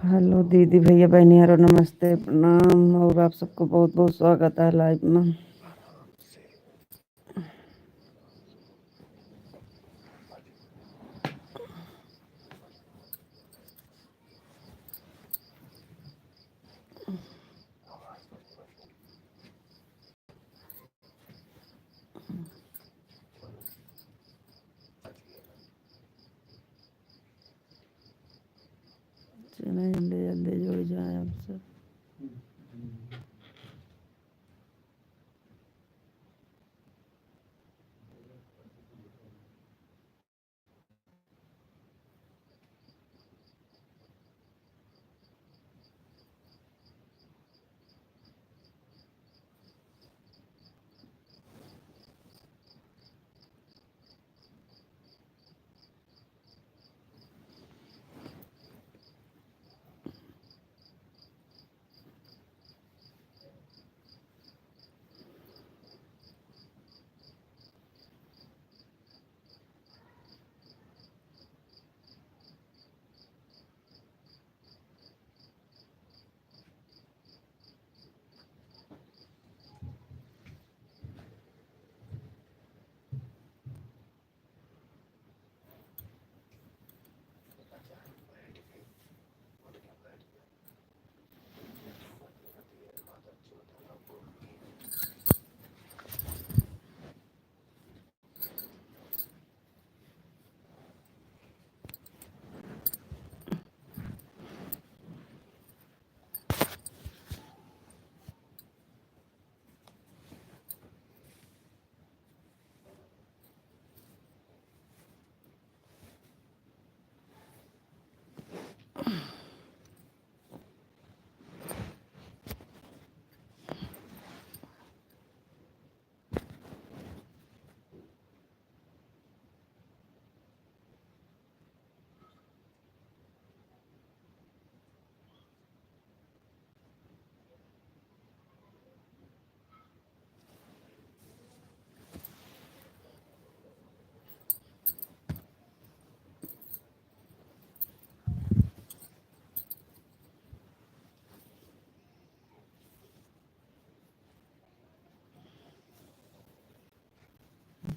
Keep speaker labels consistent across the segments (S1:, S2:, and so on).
S1: Hello दीदी भैया बहनियारो नमस्ते प्रणाम और आप सबको बहुत बहुत स्वागत है लाइव में। चलिए जल्दी जल्दी जुड़ जाए आप सब।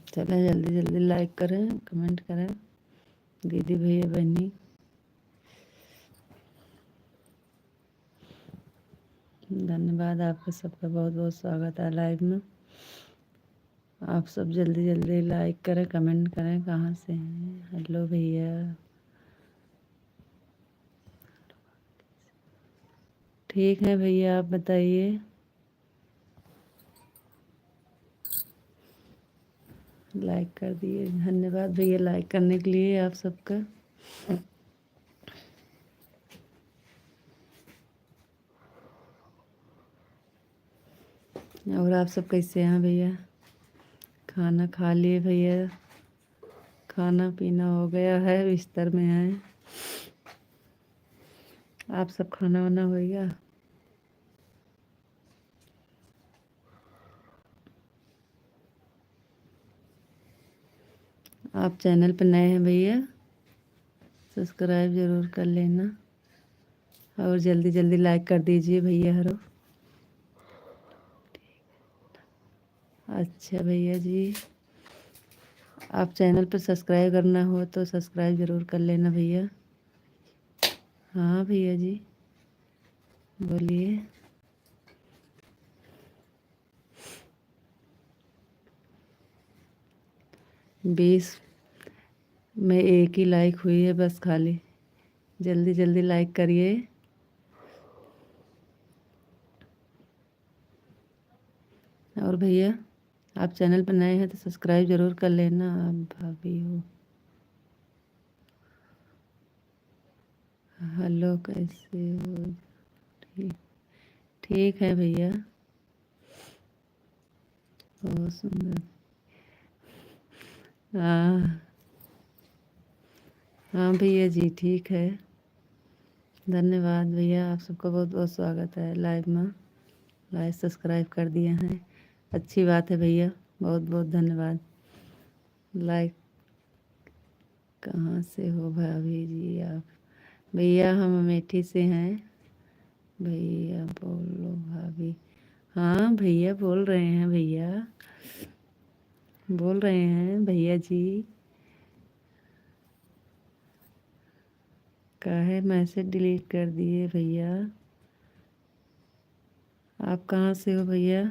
S1: चलें जल्दी जल्दी लाइक करें कमेंट करें दीदी भैया बहनी। धन्यवाद आपका सबका बहुत बहुत स्वागत है लाइव में। आप सब जल्दी जल्दी लाइक करें कमेंट करें कहाँ से हैं। हेलो भैया ठीक है भैया आप बताइए। लाइक कर दिए धन्यवाद भैया लाइक करने के लिए आप सबका। और आप सब कैसे हैं भैया? खाना खा लिए भैया? खाना पीना हो गया है बिस्तर में है। आप सब खाना वाना हो गया? आप चैनल पर नए हैं भैया सब्सक्राइब ज़रूर कर लेना और जल्दी जल्दी लाइक कर दीजिए भैया हरो। अच्छा भैया जी आप चैनल पर सब्सक्राइब करना हो तो सब्सक्राइब ज़रूर कर लेना भैया। हाँ भैया जी बोलिए। 20 में एक ही लाइक हुई है बस खाली। जल्दी जल्दी लाइक करिए। और भैया आप चैनल पर नए हैं तो सब्सक्राइब ज़रूर कर लेना। आप भाभी हो। हेलो कैसे हो? ठीक ठीक है भैया बहुत सुंदर। हाँ हाँ भैया जी ठीक है। धन्यवाद भैया आप सबका बहुत बहुत स्वागत है लाइव में। लाइक सब्सक्राइब कर दिए हैं अच्छी बात है भैया बहुत बहुत धन्यवाद। लाइक कहाँ से हो भाभी जी आप? भैया हम अमेठी से हैं। भैया बोलो भाभी। हाँ भैया बोल रहे हैं, भैया बोल रहे हैं भैया जी। काहे मैसेज डिलीट कर दिए भैया? आप कहाँ से हो भैया?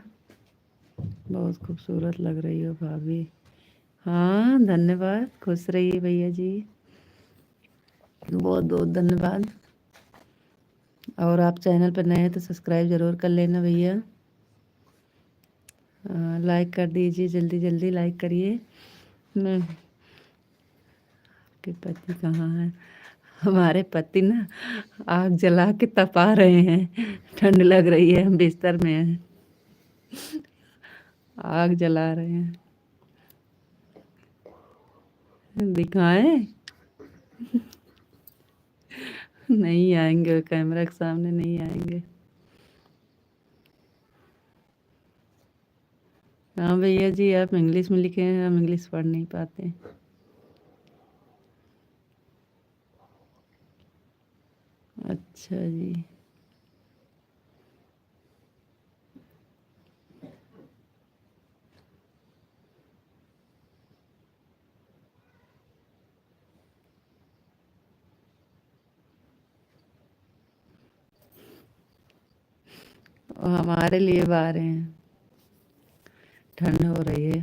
S1: बहुत खूबसूरत लग रही हो भाभी। हाँ धन्यवाद, खुश रहिए भैया जी, बहुत बहुत धन्यवाद। और आप चैनल पर नए हैं तो सब्सक्राइब ज़रूर कर लेना भैया। लाइक कर दीजिए, जल्दी जल्दी लाइक करिए। मैं के पति कहाँ हैं? हमारे पति ना आग जला के तपा रहे हैं, ठंड लग रही है, हम बिस्तर में हैं, आग जला रहे हैं। दिखाएं? नहीं आएंगे, कैमरा के सामने नहीं आएंगे। हाँ भैया जी, आप इंग्लिश में लिखे हैं, हम इंग्लिश पढ़ नहीं पाते। अच्छा जी। हमारे लिए बाहर हैं, ठंड हो रही है।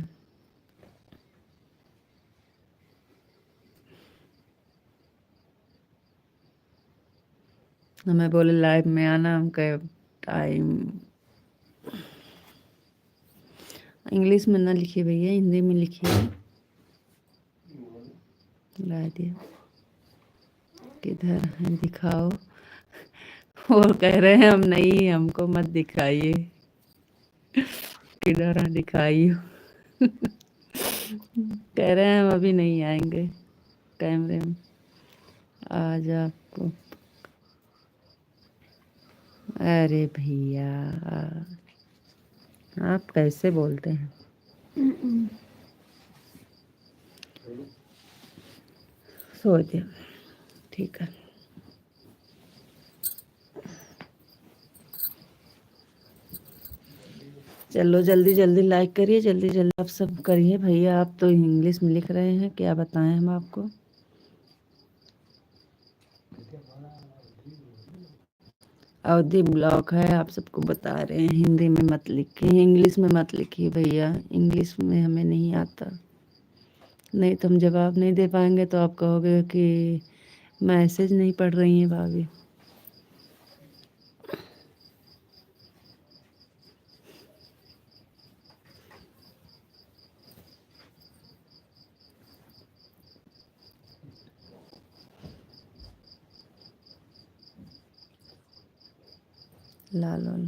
S1: हमें बोले लाइव में आना, हम कहे टाइम। इंग्लिश में ना लिखिए भैया, हिंदी में लिखिए। ला दिया, किधर है दिखाओ। वो कह रहे हैं हम नहीं, हमको मत दिखाइए। किधर है दिखाइए। कह रहे हैं हम अभी नहीं आएंगे कैमरे में। आज आपको, अरे भैया आप कैसे बोलते हैं? सो दिया, ठीक है। चलो जल्दी जल्दी लाइक करिए, जल्दी जल्दी आप सब करिए भैया। आप तो इंग्लिश में लिख रहे हैं, क्या बताएं हम आपको। अवधि ब्लॉक है, आप सबको बता रहे हैं, हिंदी में मत लिखिए, इंग्लिश में मत लिखिए भैया, इंग्लिश में हमें नहीं आता। नहीं तो हम जवाब नहीं दे पाएंगे, तो आप कहोगे कि मैसेज नहीं पढ़ रही हैं भाभी। लाल वाला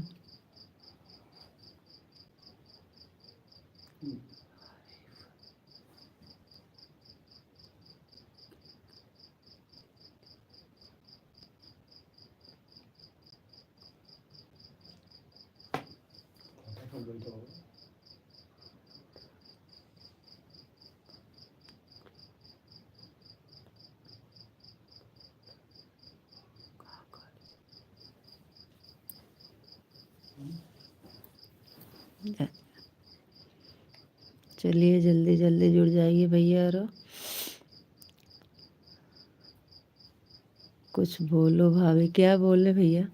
S1: चलिए जल्दी जल्दी जुड़ जाइए भैया। और कुछ बोलो भाभी, क्या बोले भैया?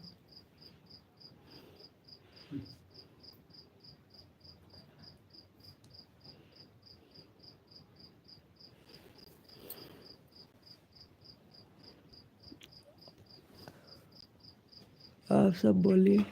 S1: आप सब बोलिए।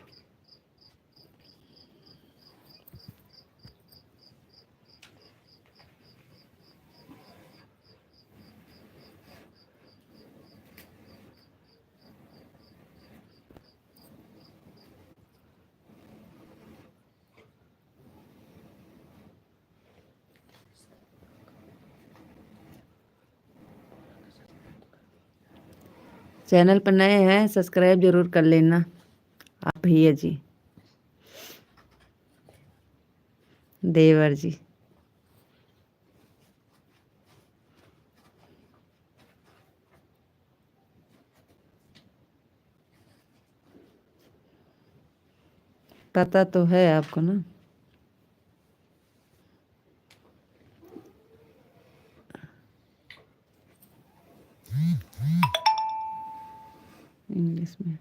S1: चैनल पर नए हैं, सब्सक्राइब जरूर कर लेना आप भैया जी, देवर जी। पता तो है आपको ना। इंग्लिश में।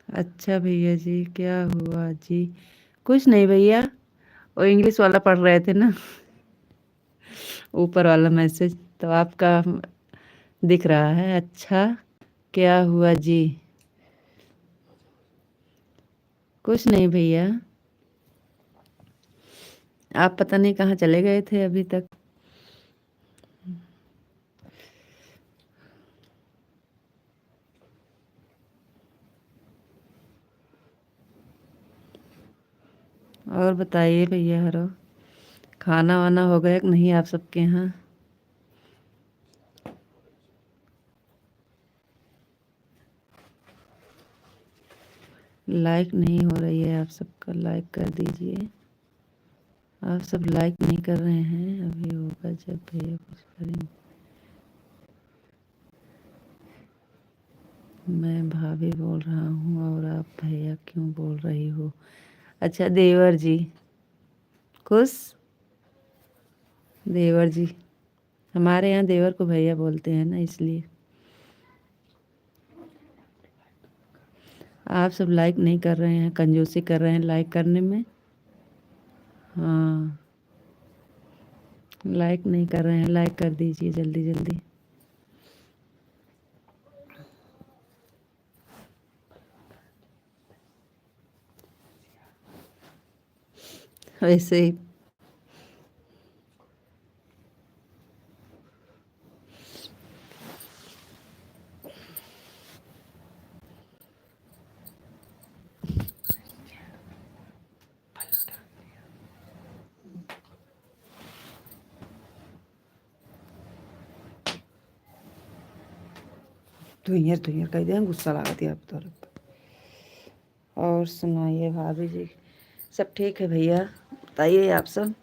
S1: अच्छा भैया जी, क्या हुआ जी? कुछ नहीं भैया, वो इंग्लिश वाला पढ़ रहे थे ना, ऊपर वाला मैसेज तो आपका दिख रहा है। अच्छा, क्या हुआ जी? कुछ नहीं भैया, आप पता नहीं कहाँ चले गए थे अभी तक। और बताइए भैया, हरो खाना वाना हो गया कि नहीं आप सबके यहाँ? लाइक नहीं हो रही है, आप सबका लाइक कर दीजिए। आप सब लाइक नहीं कर रहे हैं, अभी होगा जब भैया कुछ करेंगे। मैं भाभी बोल रहा हूँ और आप भैया क्यों बोल रही हो? अच्छा देवर जी, खुश देवर जी, हमारे यहाँ देवर को भैया बोलते हैं ना, इसलिए। आप सब लाइक नहीं कर रहे हैं, कंजूसी कर रहे हैं लाइक करने में। हाँ, लाइक नहीं कर रहे हैं, लाइक कर दीजिए जल्दी जल्दी। वैसे ही धुइयाँ धुइयाँ कह दिया, गुस्सा लगा दिया आप तो। और सुनाइए भाभी जी, सब ठीक है भैया? बताइए आप सब।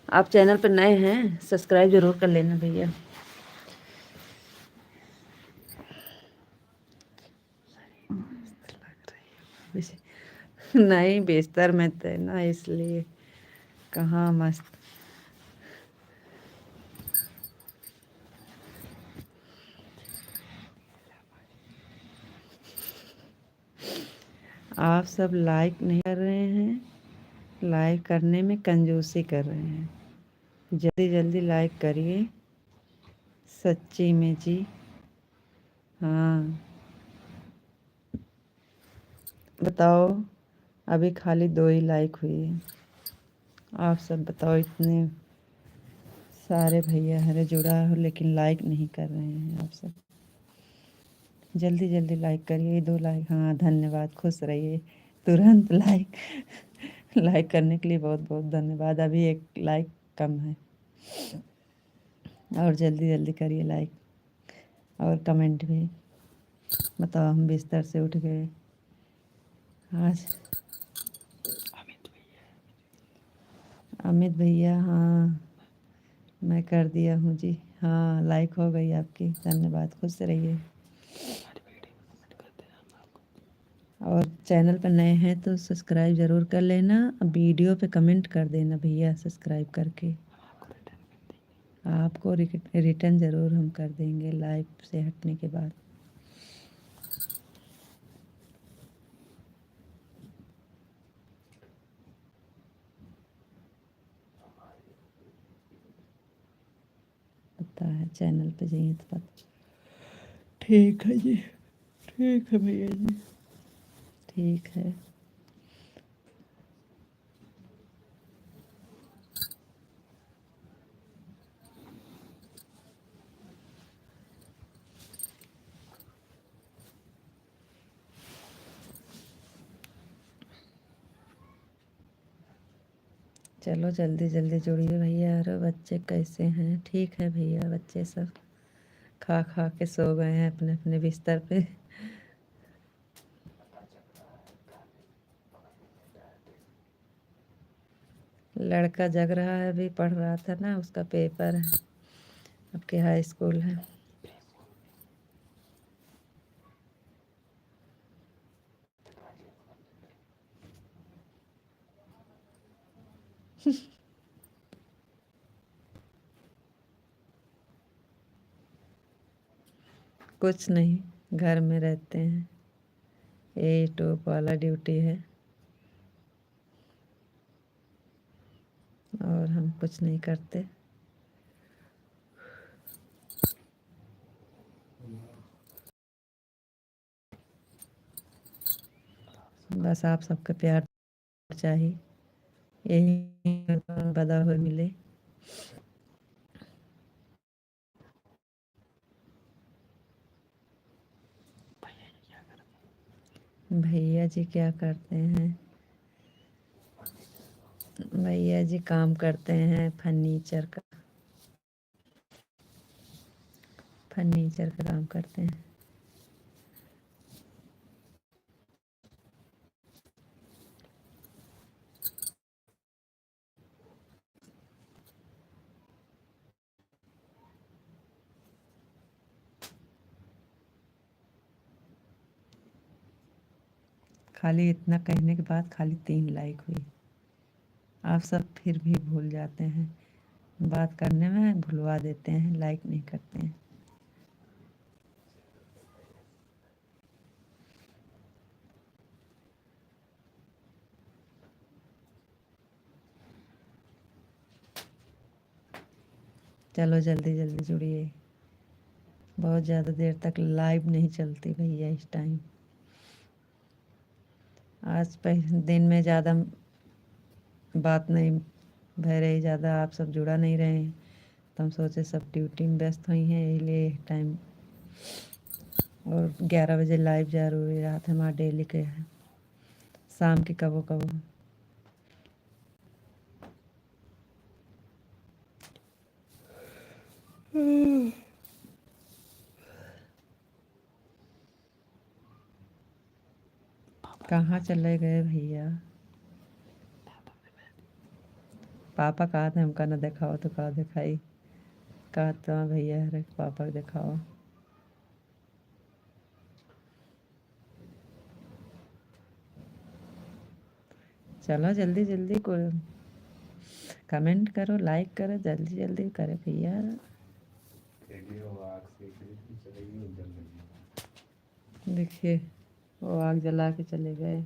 S1: आप चैनल पर नए हैं, सब्सक्राइब जरूर कर लेना भैया। नहीं, बिस्तर में थे ना, इसलिए। कहाँ मस्त। आप सब लाइक नहीं कर रहे हैं, लाइक करने में कंजूसी कर रहे हैं। जल्दी जल्दी लाइक करिए, सच्ची में जी। हाँ, बताओ, अभी खाली 2 ही लाइक हुई है। आप सब बताओ, इतने सारे भैया हरे जुड़ा हो लेकिन लाइक नहीं कर रहे हैं आप सब। जल्दी जल्दी लाइक करिए, 2 लाइक। हाँ धन्यवाद, खुश रहिए। तुरंत लाइक लाइक करने के लिए बहुत बहुत धन्यवाद। अभी 1 लाइक कम है, और जल्दी जल्दी करिए लाइक और कमेंट भी। बताओ, हम बिस्तर से उठ गए आज। अमित भैया, हाँ मैं कर दिया हूँ जी। हाँ, लाइक हो गई आपकी, धन्यवाद, खुश रहिए। और चैनल पर नए हैं तो सब्सक्राइब ज़रूर कर लेना। वीडियो पे कमेंट कर देना भैया, सब्सक्राइब करके। आपको रिटर्न ज़रूर हम कर देंगे लाइव से हटने के बाद। पता है, चैनल पे जाइए तो पता। ठीक है जी, ठीक है भैया जी, ठीक है। चलो जल्दी जल्दी जुड़िए भैया। अरे बच्चे कैसे हैं? ठीक है भैया, बच्चे सब खा खा के सो गए हैं अपने अपने बिस्तर पे। लड़का जग रहा है, अभी पढ़ रहा था ना, उसका पेपर है, आपके हाई स्कूल है। कुछ नहीं, घर में रहते हैं, यही टॉप वाला ड्यूटी है, और हम कुछ नहीं करते। बस आप सबका प्यार चाहिए, यही बदा हुए मिले। भैया जी क्या करते हैं? भैया जी काम करते हैं फर्नीचर का काम करते हैं। खाली इतना कहने के बाद खाली 3 लाइक हुई। आप सब फिर भी भूल जाते हैं, बात करने में भुलवा देते हैं, लाइक नहीं करते हैं। चलो जल्दी जल्दी जुड़िए, बहुत ज़्यादा देर तक लाइव नहीं चलती भैया इस टाइम। आज दिन में ज़्यादा बात नहीं भय रही, ज़्यादा आप सब जुड़ा नहीं रहे हैं, तो हम सोचे सब ड्यूटी में व्यस्त हुई हैं, इसलिए टाइम। और 11 बजे लाइव जरूरी रहा था, हमारा डेली के है, शाम की कबो कबो। कहाँ चले गए भैया? पापा कहा था हमका ना दिखाओ, तो कहा दिखाई, कहा तो भैया अरे पापा को दिखाओ। चलो जल्दी जल्दी को कमेंट करो, लाइक करो, जल्दी जल्दी करे भैया। देखिए वो आग जला के चले गए।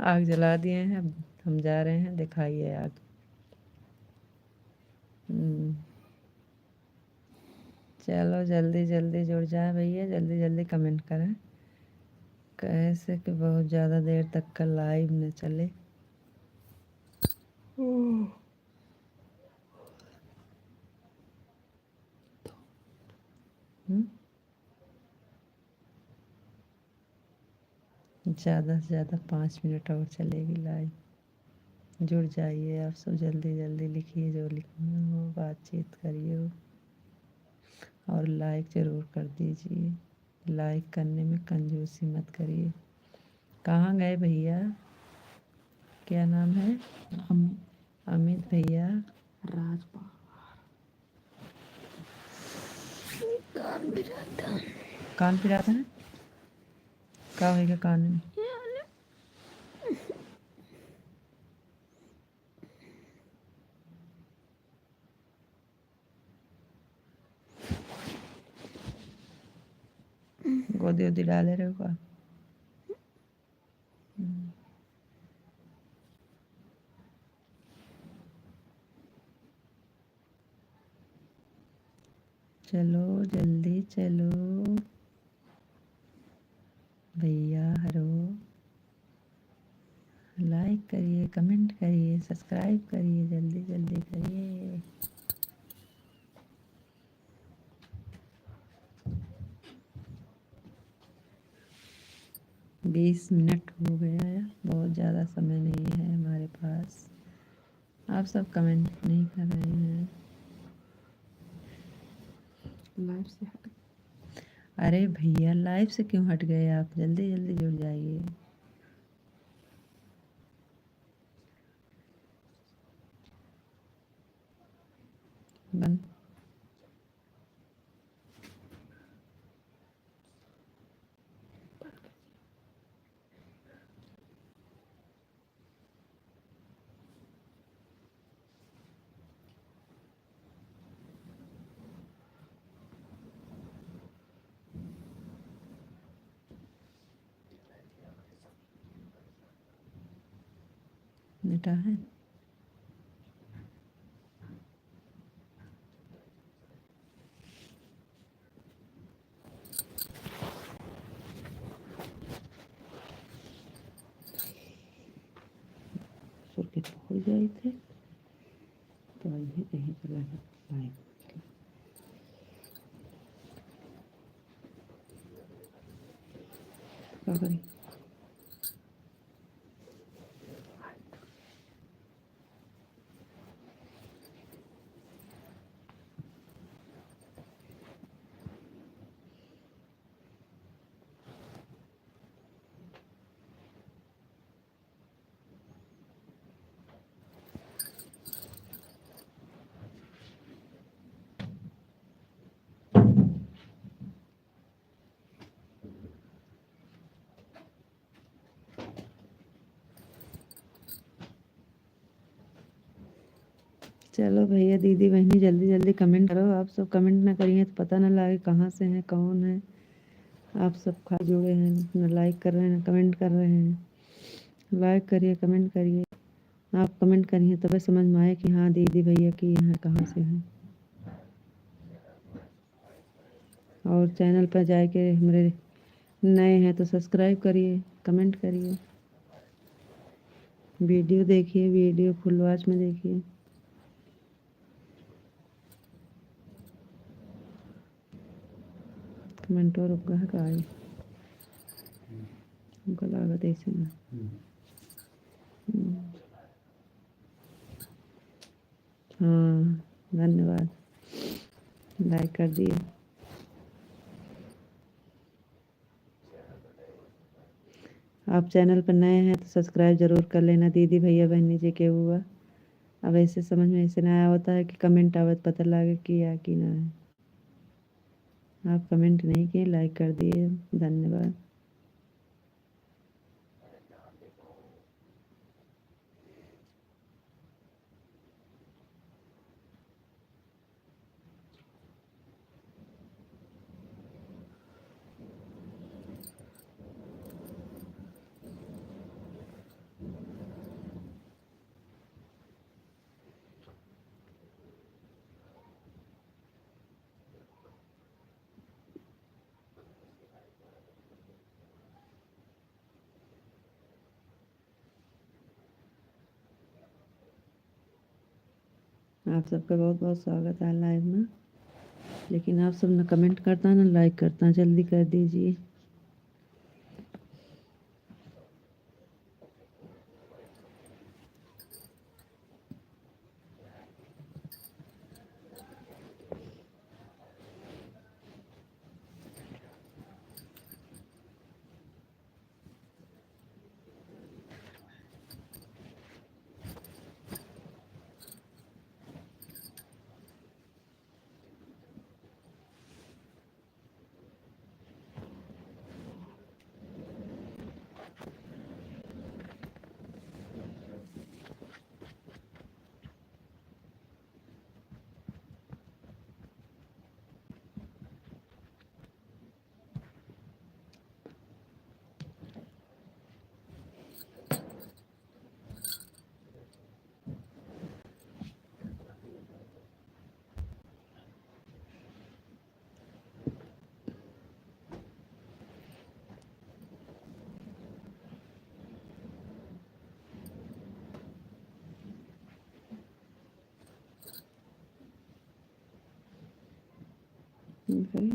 S1: आग जला दिए हैं, हम जा रहे हैं, दिखाइए आग। चलो जल्दी जल्दी जुड़ जाए भैया, जल्दी जल्दी कमेंट करें, कैसे कि बहुत ज़्यादा देर तक का लाइव न चले। ज़्यादा से ज़्यादा 5 मिनट और चलेगी लाइव। जुड़ जाइए आप सब, जल्दी जल्दी लिखिए जो लिखना हो, बातचीत करिए, और लाइक ज़रूर कर दीजिए। लाइक करने में कंजूसी मत करिए। कहाँ गए भैया? क्या नाम है? अमित भैया। राजपाल कान पिराता है, का होगा कान में? गोदी वोदी डाले रहे का? चलो जल्दी चलो भैया, हरो लाइक करिए, कमेंट करिए, सब्सक्राइब करिए, जल्दी जल्दी करिए। 20 मिनट हो गया है, बहुत ज़्यादा समय नहीं है हमारे पास। आप सब कमेंट नहीं कर रहे हैं। लाइव से हट, अरे भैया लाइव से क्यों हट गए आप? जल्दी जल्दी जुड़ जाइए। बंद। बेटा है सुर के हो जाए थे तो यही कहीं चला गया। क्या करें? चलो भैया दीदी बहनी जल्दी जल्दी कमेंट करो। आप सब कमेंट ना करिए तो पता ना लगे कहाँ से हैं कौन है। आप सब खा जुड़े हैं, ना लाइक कर रहे हैं ना कमेंट कर रहे हैं। लाइक करिए, कमेंट करिए। आप कमेंट करिए तभी समझ में आए कि हाँ दीदी भैया की यहाँ कहाँ से हैं। और चैनल पर जाके हमारे नए हैं तो सब्सक्राइब करिए, कमेंट करिए, वीडियो देखिए, वीडियो फुल वॉच में देखिए। कमेंट और उपगा का आई उनका लागत ऐसे ना। हाँ धन्यवाद, लाइक कर दिए। आप चैनल पर नए हैं तो सब्सक्राइब ज़रूर कर लेना दीदी भैया बहनी जी के हुआ। अब ऐसे समझ में ऐसे ना आया होता है कि कमेंट आवत पता लगे कि या कि ना है। आप कमेंट नहीं किए, लाइक कर दिए, धन्यवाद। आप सबका बहुत बहुत स्वागत है लाइव में। लेकिन आप सब ना कमेंट करता ना लाइक करता, जल्दी कर दीजिए। Okay.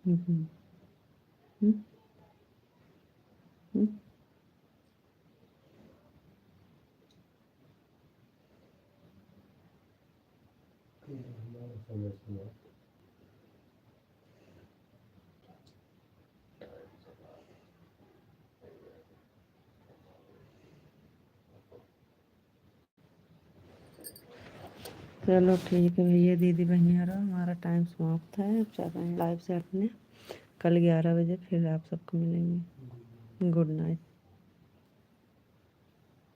S1: हम्म, हम्म, हम्म। चलो ठीक है भैया, दीदी बहनियारा, हमारा टाइम समाप्त है। अब चल रहे हैं लाइव से अपने। कल 11 बजे फिर आप सबको मिलेंगे। Good night.